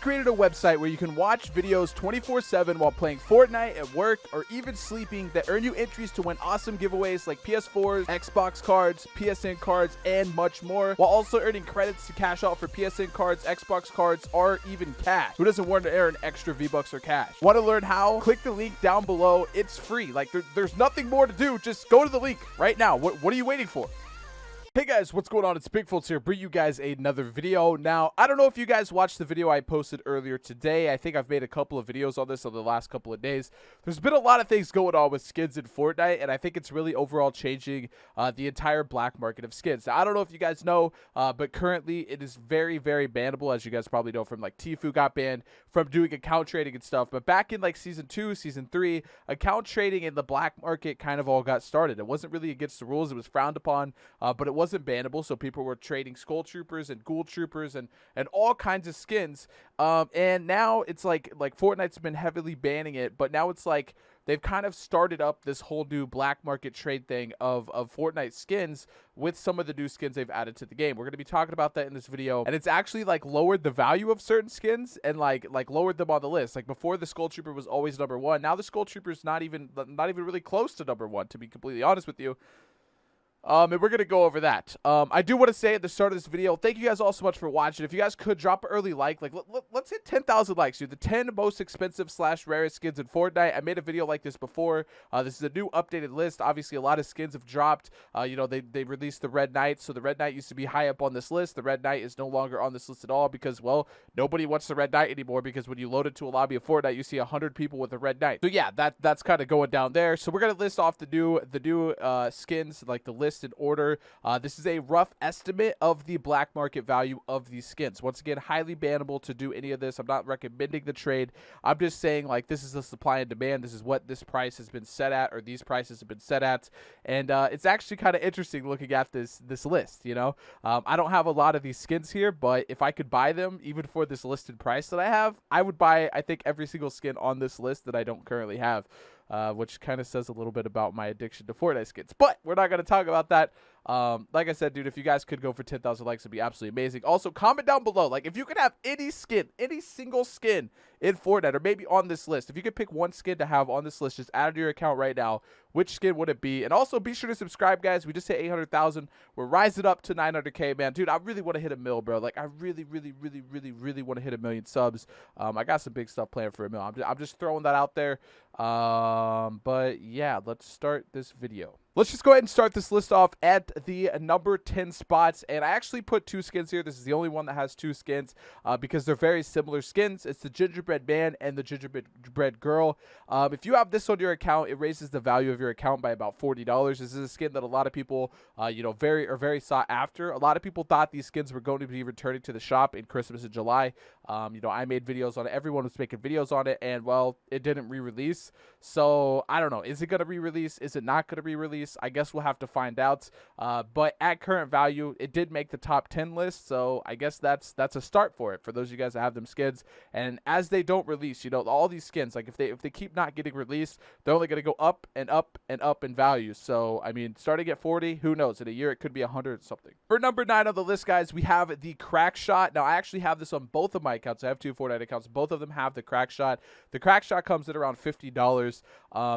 created a website where you can watch videos 24/7 while playing Fortnite, at work, or even sleeping that earn you entries to win awesome giveaways like PS4s, Xbox cards, PSN cards, and much more, while also earning credits to cash out for PSN cards, Xbox cards, or even cash. Who doesn't want to earn extra V-Bucks or cash? Want to learn how? Click the link down below. It's free. Like, there's nothing more to do. Just go to the link right now. What are you waiting for? Hey guys, what's going on? It's Bigfoltz here, bring you guys another video. Now, I don't know if you guys watched the video I posted earlier today. I think I've made a couple of videos on this over the last couple of days. There's been a lot of things going on with skins in Fortnite, and I think it's really overall changing the entire black market of skins. Now, I don't know if you guys know, but currently it is very, very bannable, as you guys probably know from like Tfue got banned from doing account trading and stuff. But back in like Season 2, Season 3, account trading in the black market kind of all got started. It wasn't really against the rules. It was frowned upon, but it wasn't bannable, so people were trading Ghoul Troopers and Ghoul Troopers and all kinds of skins. And now it's like Fortnite's been heavily banning it, but now it's like they've kind of started up this whole new black market trade thing of Fortnite skins with some of the new skins they've added to the game. We're going to be talking about that in this video, and it's actually like lowered the value of certain skins and like lowered them on the list. Like before, the Ghoul Trooper was always #1. Now the Ghoul Trooper is not even really close to #1, to be completely honest with you. And we're going to go over that. I do want to say at the start of this video, thank you guys all so much for watching. If you guys could drop an early like let's hit 10,000 likes, dude. The 10 most expensive / rarest skins in Fortnite. I made a video like this before. This is a new updated list. Obviously, a lot of skins have dropped. You know, they released the Red Knight. So the Red Knight used to be high up on this list. The Red Knight is no longer on this list at all because, well, nobody wants the Red Knight anymore, because when you load into a lobby of Fortnite, you see 100 people with the Red Knight. So yeah, that's kind of going down there. So we're going to list off the new skins, like the list in order. This is a rough estimate of the black market value of these skins. Once again, highly bannable to do any of this. I'm not recommending the trade. I'm just saying, like, this is the supply and demand. This is what this price has been set at, or these prices have been set at. And it's actually kind of interesting looking at this list, you know. I don't have a lot of these skins here, but if I could buy them, even for this listed price that I have, I would buy, I think, every single skin on this list that I don't currently have. Which kind of says a little bit about my addiction to Fortnite skins. But we're not going to talk about that. Like I said, dude, if you guys could go for 10,000 likes, it'd be absolutely amazing. Also, comment down below, like, if you could have any skin, any single skin in Fortnite, or maybe on this list, if you could pick one skin to have on this list, just add it to your account right now, which skin would it be? And also, be sure to subscribe, guys. We just hit 800,000. We're rising up to 900K, man. Dude, I really want to hit 1 mil, bro. Like, I really want to hit 1 million subs. I got some big stuff planned for 1 mil. I'm just throwing that out there. But yeah, let's start this video. Let's just go ahead and start this list off at the number 10 spots. And I actually put 2 skins here. This is the only one that has 2 skins because they're very similar skins. It's the Gingerbread Man and the Gingerbread Girl. If you have this on your account, it raises the value of your account by about $40. This is a skin that a lot of people, you know, very sought after. A lot of people thought these skins were going to be returning to the shop in Christmas and July. You know, I made videos on it. Everyone was making videos on it, and well, it didn't re-release. So I don't know. Is it going to re-release? Is it not going to re-release? I guess we'll have to find out. But at current value, it did make the top 10 list. So I guess that's a start for it, for those of you guys that have them skins. And as they don't release, you know, all these skins, like if they keep not getting released, they're only going to go up and up and up in value. So I mean, starting at 40, who knows? In a year, it could be 100 something. For number 9 on the list, guys, we have the Crack Shot. Now, I actually have this on both of my accounts. I have 2 Fortnite accounts. Both of them have the Crack Shot. The Crack Shot comes at around $50.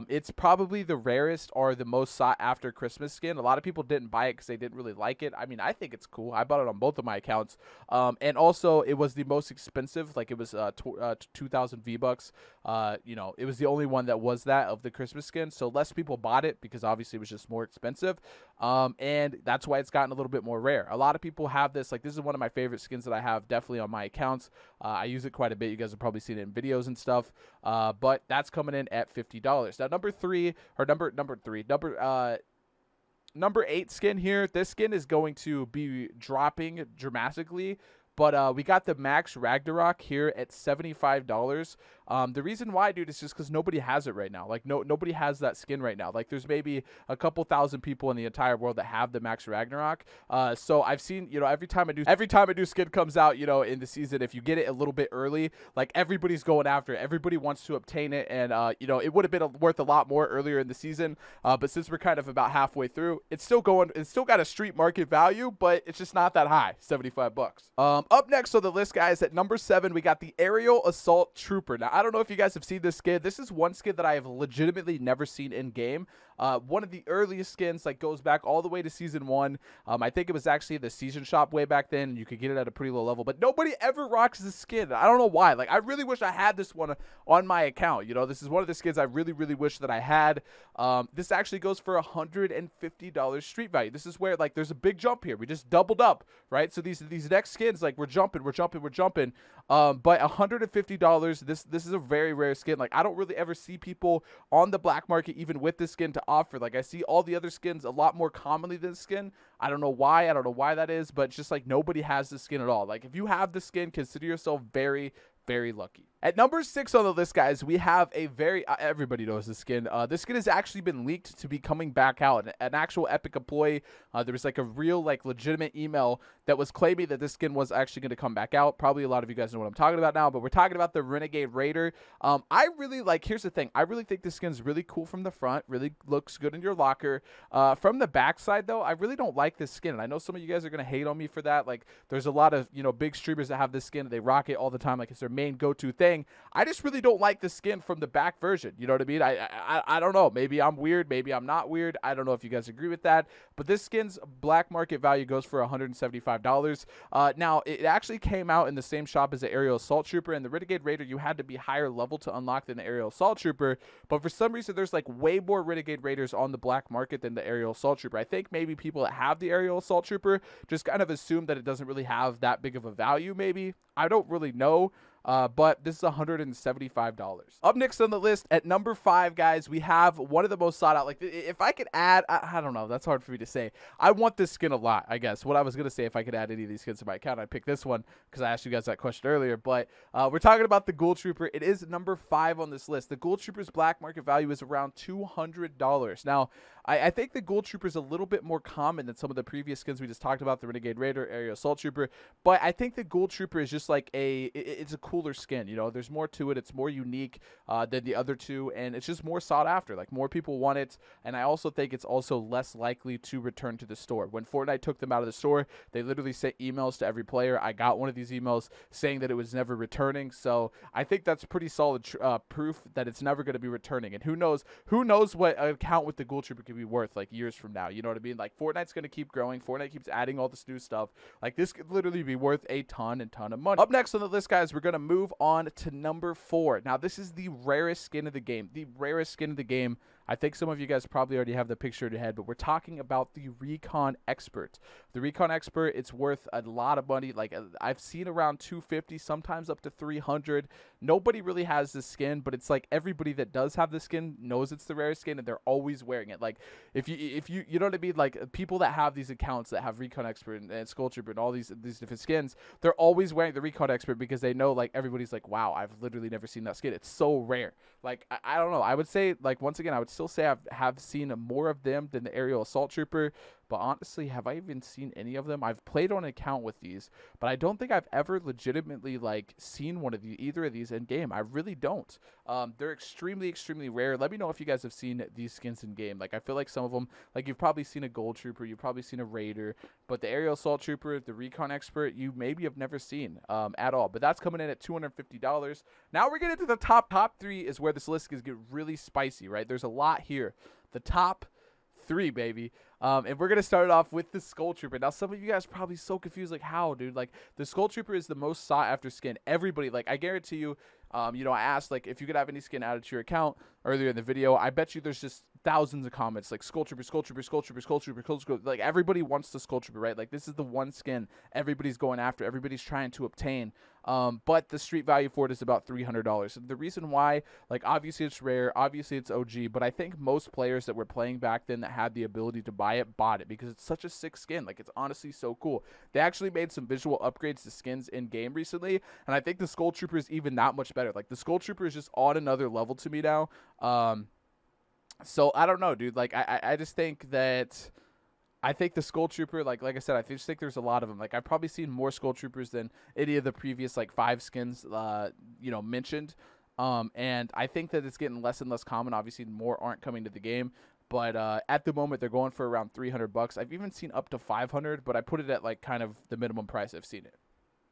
It's probably the rarest or the most sought after Christmas skin. A lot of people didn't buy it because they didn't really like it. I mean, I think it's cool. I bought it on both of my accounts. And also, it was the most expensive. Like, it was 2,000 V-Bucks. You know, it was the only one that was that of the Christmas skin. So less people bought it because obviously it was just more expensive. And that's why it's gotten a little bit more rare. A lot of people have this. Like, this is one of my favorite skins that I have definitely on my accounts. I use it quite a bit. You guys have probably seen it in videos and stuff. But that's coming in at $50. Now, number 8 skin here. This skin is going to be dropping dramatically. But we got the Max Ragnarok here at $75. The reason why, dude, is just because nobody has it right now. Like, nobody has that skin right now. Like, there's maybe a couple thousand people in the entire world that have the Max Ragnarok. So I've seen, you know, every time a new skin comes out, you know, in the season, if you get it a little bit early, like, everybody's going after it. Everybody wants to obtain it, and you know, it would have been worth a lot more earlier in the season. But since we're kind of about halfway through, it's still got a street market value, but it's just not that high, $75. Up next on the list, guys, at number 7, we got the Aerial Assault Trooper. Now, I don't know if you guys have seen this skin. This is one skin that I have legitimately never seen in game. One of the earliest skins, like, goes back all the way to season 1. I think it was actually the season shop way back then. You could get it at a pretty low level, but nobody ever rocks this skin. I don't know why. Like, I really wish I had this one on my account. You know, this is one of the skins I really, really wish that I had. This actually goes for $150 street value. This is where, like, there's a big jump here. We just doubled up, right? So these next skins, like, we're jumping. But $150, this is a very rare skin. Like, I don't really ever see people on the black market even with this skin to offer. Like, I see all the other skins a lot more commonly than this skin. I don't know why. I don't know why that is, but it's just like nobody has this skin at all. Like, if you have the skin, consider yourself very, very lucky. At number 6 on the list, guys, we have a very everybody knows this skin. This skin has actually been leaked to be coming back out. An actual Epic employee, there was like a real, like, legitimate email that was claiming that this skin was actually going to come back out. Probably a lot of you guys know what I'm talking about now, but we're talking about the Renegade Raider. I really like, here's the thing, I really think this skin's really cool from the front, really looks good in your locker. From the backside, though, I really don't like this skin, and I know some of you guys are going to hate on me for that. Like, there's a lot of, you know, big streamers that have this skin, and they rock it all the time, like it's their main go-to thing. I just really don't like the skin from the back version. You know what I mean? I don't know. Maybe I'm weird. Maybe I'm not weird. I don't know if you guys agree with that. But this skin's black market value goes for $175. Now, it actually came out in the same shop as the Aerial Assault Trooper. And the Renegade Raider, you had to be higher level to unlock than the Aerial Assault Trooper. But for some reason, there's like way more Renegade Raiders on the black market than the Aerial Assault Trooper. I think maybe people that have the Aerial Assault Trooper just kind of assume that it doesn't really have that big of a value, maybe. I don't really know. But this is $175. Up next on the list at number 5, guys, we have one of the most sought out. Like, if I could add, I don't know, that's hard for me to say. I want this skin a lot, I guess. What I was gonna say, if I could add any of these skins to my account, I'd pick this one because I asked you guys that question earlier. But we're talking about the Ghoul Trooper. It is number 5 on this list. The Ghoul Trooper's black market value is around $200. Now, I think the Ghoul Trooper is a little bit more common than some of the previous skins we just talked about, the Renegade Raider, Aerial Assault Trooper. But I think the Ghoul Trooper is just like it's a cooler skin. You know, there's more to it. It's more unique than the other two, and it's just more sought after. Like, more people want it, and I also think it's also less likely to return to the store. When Fortnite took them out of the store, they literally sent emails to every player. I got one of these emails saying that it was never returning, so I think that's pretty solid proof that it's never going to be returning. And who knows what an account with the Ghoul Trooper could be worth like years from now. You know what I mean? Like, Fortnite's going to keep growing. Fortnite keeps adding all this new stuff. Like, this could literally be worth a ton of money. Up next on the list, guys, we're going to move on to number 4. Now, this is the rarest skin of the game. The rarest skin of the game. I think some of you guys probably already have the picture in your head, but we're talking about the Recon Expert. The Recon Expert, it's worth a lot of money. Like, I've seen around 250, sometimes up to 300. Nobody really has this skin, but it's like everybody that does have this skin knows it's the rarest skin, and they're always wearing it. Like, if you know what I mean? Like, people that have these accounts that have Recon Expert and Skull Trooper and all these different skins, they're always wearing the Recon Expert because they know, like, everybody's like, wow, I've literally never seen that skin. It's so rare. Like, I don't know. I would say, like, once again, I would still say I have seen more of them than the Aerial Assault Trooper. But honestly, have I even seen any of them? I've played on an account with these, but I don't think I've ever legitimately, like, seen one of either of these in game. I really don't. They're extremely, extremely rare. Let me know if you guys have seen these skins in game. Like, I feel like some of them, like, you've probably seen a Ghoul Trooper, you've probably seen a Raider, but the Aerial Assault Trooper, the Recon Expert, you maybe have never seen at all. But that's coming in at $250. Now we're getting to the top 3 is where this list is getting really spicy, right? There's a lot here. The top 3, baby. And we're going to start it off with the Skull Trooper. Now, some of you guys are probably so confused, like, how, dude? Like, the Skull Trooper is the most sought after skin. Everybody, like, I guarantee you, you know, I asked, like, if you could have any skin added to your account earlier in the video. I bet you there's just thousands of comments, like, Skull Trooper, Skull Trooper, Skull Trooper, Skull Trooper, Skull Trooper. Like, everybody wants the Skull Trooper, right? Like, this is the one skin everybody's going after, everybody's trying to obtain. But the street value for it is about $300. And the reason why, like, obviously it's rare, obviously it's OG, but I think most players that were playing back then that had the ability to buy it bought it because it's such a sick skin. Like, it's honestly so cool. They actually made some visual upgrades to skins in game recently, and I think the Skull Trooper is even that much better better. Like the Ghoul Trooper is just on another level to me now. So I don't know, dude. Like I just think that I think the Ghoul Trooper, like I said, I just think there's a lot of them. Like I've probably seen more Ghoul Troopers than any of the previous like 5 skins, you know, mentioned. And I think that it's getting less and less common. Obviously, more aren't coming to the game. But at the moment, they're going for around 300 bucks. I've even seen up to 500, but I put it at like kind of the minimum price I've seen it.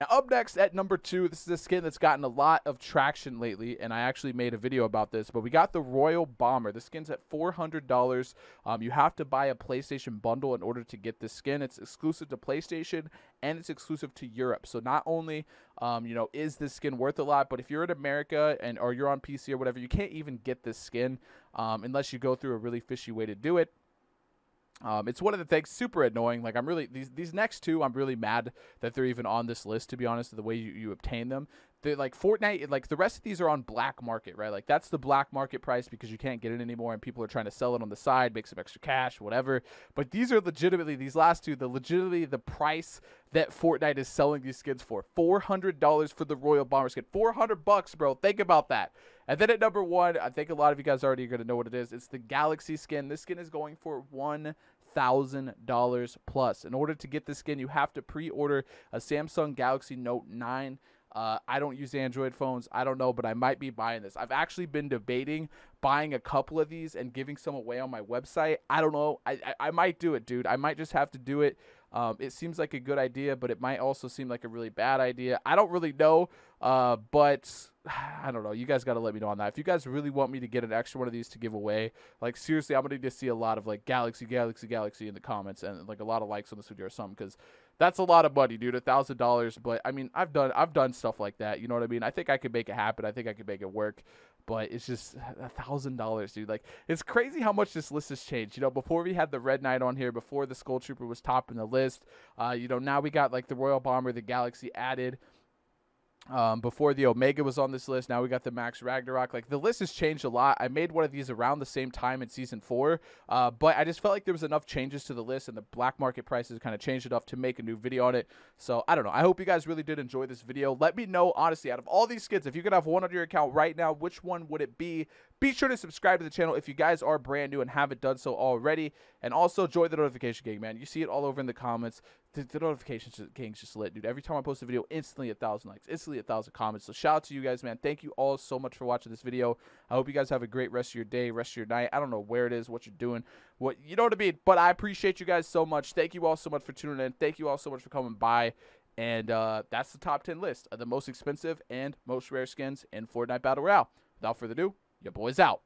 Now, up next at number 2, this is a skin that's gotten a lot of traction lately, and I actually made a video about this, but we got the Royal Bomber. The skin's at $400. You have to buy a PlayStation bundle in order to get this skin. It's exclusive to PlayStation, and it's exclusive to Europe. So not only, you know, is this skin worth a lot, but if you're in America or you're on PC or whatever, you can't even get this skin unless you go through a really fishy way to do it. It's one of the things, super annoying. Like, I'm really, these next 2, I'm really mad that they're even on this list, to be honest, the way you obtain them. They're like Fortnite, like the rest of these are on black market, right? Like that's the black market price because you can't get it anymore and people are trying to sell it on the side, make some extra cash, whatever. But these are legitimately, these last 2, legitimately the price that Fortnite is selling these skins for. $400 for the Royal Bomber skin. 400 bucks, bro. Think about that. And then at number 1, I think a lot of you guys already are going to know what it is. It's the Galaxy skin. This skin is going for $1,000 plus. In order to get this skin, you have to pre-order a Samsung Galaxy Note 9. I don't use Android phones. I don't know, but I might be buying this. I've actually been debating buying a couple of these and giving some away on my website. I don't know. I might do it, dude. I might just have to do it. It seems like a good idea, but it might also seem like a really bad idea. I don't really know, but I don't know. You guys got to let me know on that. If you guys really want me to get an extra one of these to give away, like seriously, I'm going to need to see a lot of like Galaxy in the comments and like a lot of likes on this video or something, because that's a lot of money, dude. $1,000. But I mean, I've done stuff like that. You know what I mean? I think I could make it happen. I think I could make it work. But it's just $1,000, dude. Like, it's crazy how much this list has changed. You know, before we had the Red Knight on here, before the Ghoul Trooper was topping the list, you know, now we got like the Royal Bomber, the Galaxy added. Before the Omega was on this list, now we got the Max Ragnarok. Like, the list has changed a lot. I made one of these around the same time in Season 4, but I just felt like there was enough changes to the list, and the black market prices kind of changed enough to make a new video on it. So, I don't know. I hope you guys really did enjoy this video. Let me know, honestly, out of all these skins, if you could have one on your account right now, which one would it be? Be sure to subscribe to the channel if you guys are brand new and haven't done so already. And also join the notification gang, man. You see it all over in the comments. The notification gang's just lit, dude. Every time I post a video, instantly 1,000 likes, instantly 1,000 comments. So shout out to you guys, man. Thank you all so much for watching this video. I hope you guys have a great rest of your day, rest of your night. I don't know where it is, what you're doing, you know what I mean. But I appreciate you guys so much. Thank you all so much for tuning in. Thank you all so much for coming by. And that's the top 10 list of the most expensive and most rare skins in Fortnite Battle Royale. Without further ado, your boy's out.